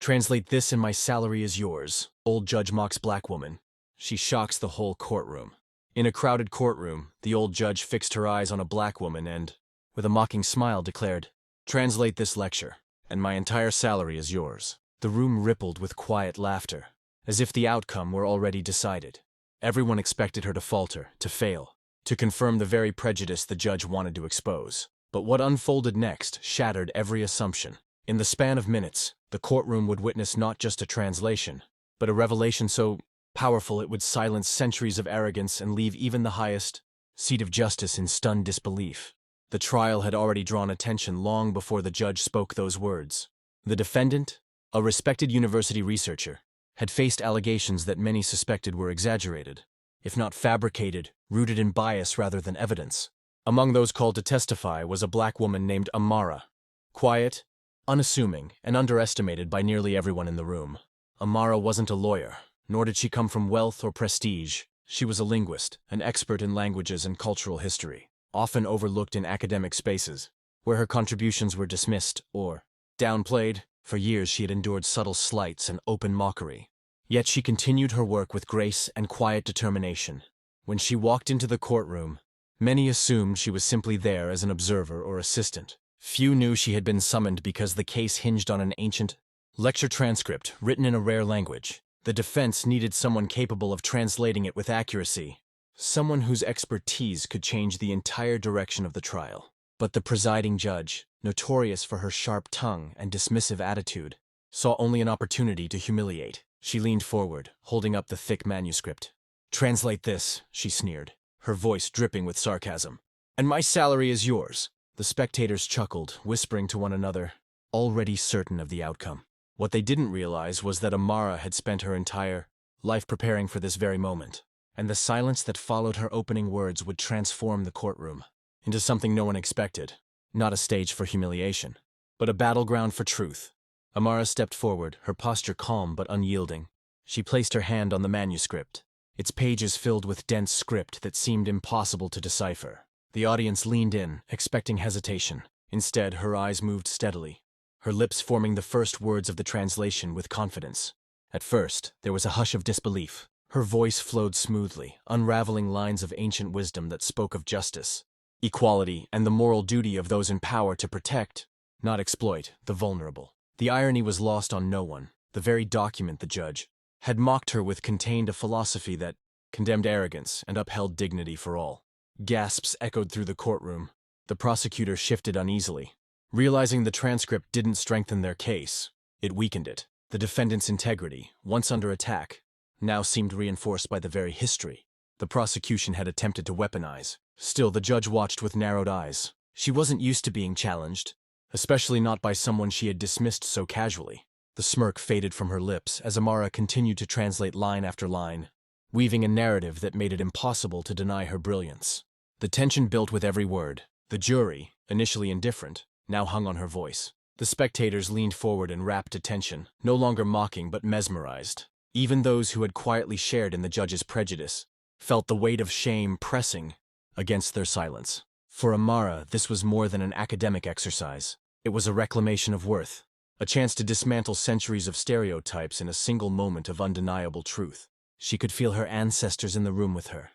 Translate this and my salary is yours. Old judge mocks black woman. She shocks the whole courtroom. In a crowded courtroom, the old judge fixed her eyes on a black woman and, with a mocking smile, declared, "Translate this lecture, and my entire salary is yours." The room rippled with quiet laughter, as if the outcome were already decided. Everyone expected her to falter, to fail, to confirm the very prejudice the judge wanted to expose. But what unfolded next shattered every assumption. In the span of minutes, the courtroom would witness not just a translation, but a revelation so powerful it would silence centuries of arrogance and leave even the highest seat of justice in stunned disbelief. The trial had already drawn attention long before the judge spoke those words. The defendant, a respected university researcher, had faced allegations that many suspected were exaggerated, if not fabricated, rooted in bias rather than evidence. Among those called to testify was a black woman named Amara. Quiet, unassuming, and underestimated by nearly everyone in the room. Amara wasn't a lawyer, nor did she come from wealth or prestige. She was a linguist, an expert in languages and cultural history, often overlooked in academic spaces, where her contributions were dismissed or downplayed. For years she had endured subtle slights and open mockery. Yet she continued her work with grace and quiet determination. When she walked into the courtroom, many assumed she was simply there as an observer or assistant. Few knew she had been summoned because the case hinged on an ancient lecture transcript written in a rare language. The defense needed someone capable of translating it with accuracy, someone whose expertise could change the entire direction of the trial. But the presiding judge, notorious for her sharp tongue and dismissive attitude, saw only an opportunity to humiliate. She leaned forward, holding up the thick manuscript. "Translate this," she sneered, her voice dripping with sarcasm. "And my salary is yours." The spectators chuckled, whispering to one another, already certain of the outcome. What they didn't realize was that Amara had spent her entire life preparing for this very moment, and the silence that followed her opening words would transform the courtroom into something no one expected. Not a stage for humiliation, but a battleground for truth. Amara stepped forward, her posture calm but unyielding. She placed her hand on the manuscript, its pages filled with dense script that seemed impossible to decipher. The audience leaned in, expecting hesitation. Instead, her eyes moved steadily, her lips forming the first words of the translation with confidence. At first, there was a hush of disbelief. Her voice flowed smoothly, unraveling lines of ancient wisdom that spoke of justice, equality, and the moral duty of those in power to protect, not exploit, the vulnerable. The irony was lost on no one. The very document, the judge, had mocked her with contained a philosophy that condemned arrogance and upheld dignity for all. Gasps echoed through the courtroom. The prosecutor shifted uneasily. Realizing the transcript didn't strengthen their case, it weakened it. The defendant's integrity, once under attack, now seemed reinforced by the very history the prosecution had attempted to weaponize. Still, the judge watched with narrowed eyes. She wasn't used to being challenged, especially not by someone she had dismissed so casually. The smirk faded from her lips as Amara continued to translate line after line, weaving a narrative that made it impossible to deny her brilliance. The tension built with every word. The jury, initially indifferent, now hung on her voice. The spectators leaned forward in rapt attention, no longer mocking but mesmerized. Even those who had quietly shared in the judge's prejudice felt the weight of shame pressing against their silence. For Amara, this was more than an academic exercise. It was a reclamation of worth, a chance to dismantle centuries of stereotypes in a single moment of undeniable truth. She could feel her ancestors in the room with her,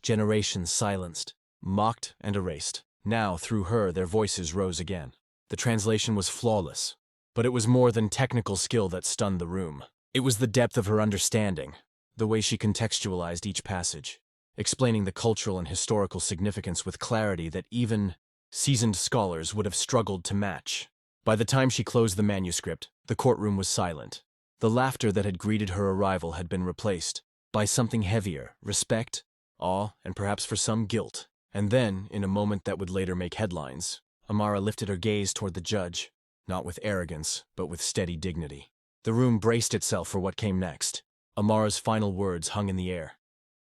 generations silenced, mocked, and erased. Now, through her, their voices rose again. The translation was flawless, but it was more than technical skill that stunned the room. It was the depth of her understanding, the way she contextualized each passage, explaining the cultural and historical significance with clarity that even seasoned scholars would have struggled to match. By the time she closed the manuscript, the courtroom was silent. The laughter that had greeted her arrival had been replaced by something heavier: respect, awe, and perhaps for some guilt. And then, in a moment that would later make headlines, Amara lifted her gaze toward the judge, not with arrogance, but with steady dignity. The room braced itself for what came next. Amara's final words hung in the air.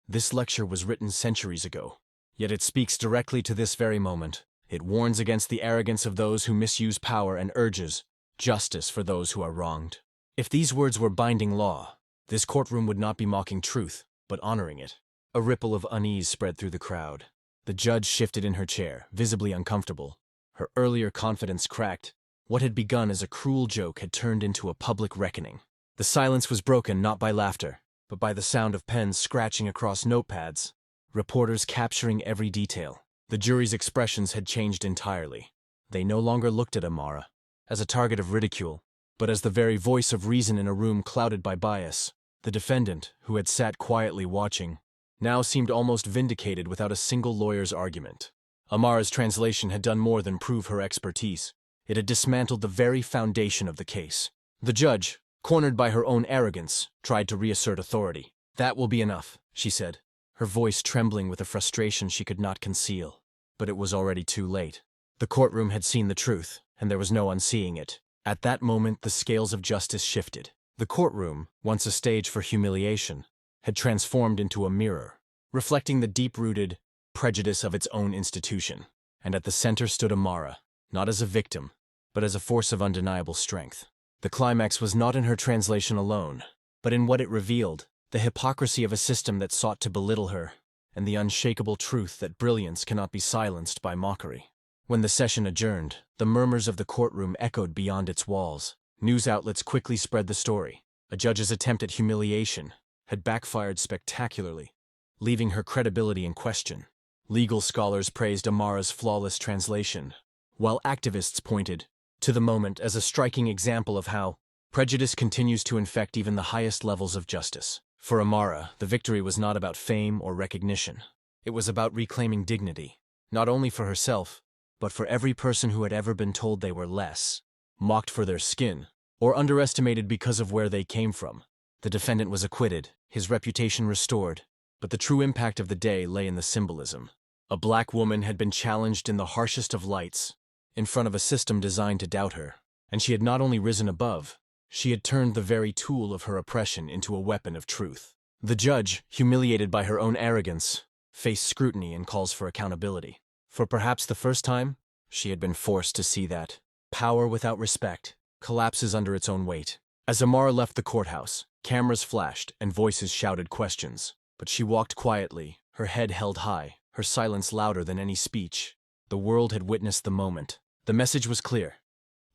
This lecture was written centuries ago, yet it speaks directly to this very moment. It warns against the arrogance of those who misuse power and urges justice for those who are wronged. If these words were binding law, this courtroom would not be mocking truth, but honoring it. A ripple of unease spread through the crowd. The judge shifted in her chair, visibly uncomfortable. Her earlier confidence cracked What had begun as a cruel joke had turned into a public reckoning. The silence was broken not by laughter, but by the sound of pens scratching across notepads, reporters capturing every detail. The jury's expressions had changed entirely. They no longer looked at Amara as a target of ridicule, but as the very voice of reason in a room clouded by bias. The defendant, who had sat quietly watching, now seemed almost vindicated without a single lawyer's argument. Amara's translation had done more than prove her expertise. It had dismantled the very foundation of the case. The judge, cornered by her own arrogance, tried to reassert authority. "That will be enough," she said, her voice trembling with a frustration she could not conceal. But it was already too late. The courtroom had seen the truth, and there was no unseeing it. At that moment, the scales of justice shifted. The courtroom, once a stage for humiliation, had transformed into a mirror, reflecting the deep-rooted prejudice of its own institution. And at the center stood Amara, not as a victim, but as a force of undeniable strength. The climax was not in her translation alone, but in what it revealed: the hypocrisy of a system that sought to belittle her, and the unshakable truth that brilliance cannot be silenced by mockery. When the session adjourned, the murmurs of the courtroom echoed beyond its walls. News outlets quickly spread the story. A judge's attempt at humiliation had backfired spectacularly, leaving her credibility in question. Legal scholars praised Amara's flawless translation, while activists pointed to the moment as a striking example of how prejudice continues to infect even the highest levels of justice. For Amara, the victory was not about fame or recognition. It was about reclaiming dignity, not only for herself, but for every person who had ever been told they were less, mocked for their skin, or underestimated because of where they came from. The defendant was acquitted, his reputation restored, but the true impact of the day lay in the symbolism. A black woman had been challenged in the harshest of lights, in front of a system designed to doubt her, and she had not only risen above, she had turned the very tool of her oppression into a weapon of truth. The judge, humiliated by her own arrogance, faced scrutiny and calls for accountability. For perhaps the first time, she had been forced to see that power without respect collapses under its own weight. As Amara left the courthouse, cameras flashed and voices shouted questions, but she walked quietly, her head held high, her silence louder than any speech. The world had witnessed the moment. The message was clear.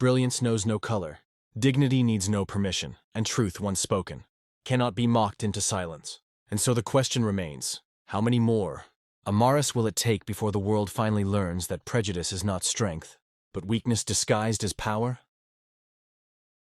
Brilliance knows no color, dignity needs no permission, and truth, once spoken, cannot be mocked into silence. And so the question remains: how many more Amaras will it take before the world finally learns that prejudice is not strength, but weakness disguised as power?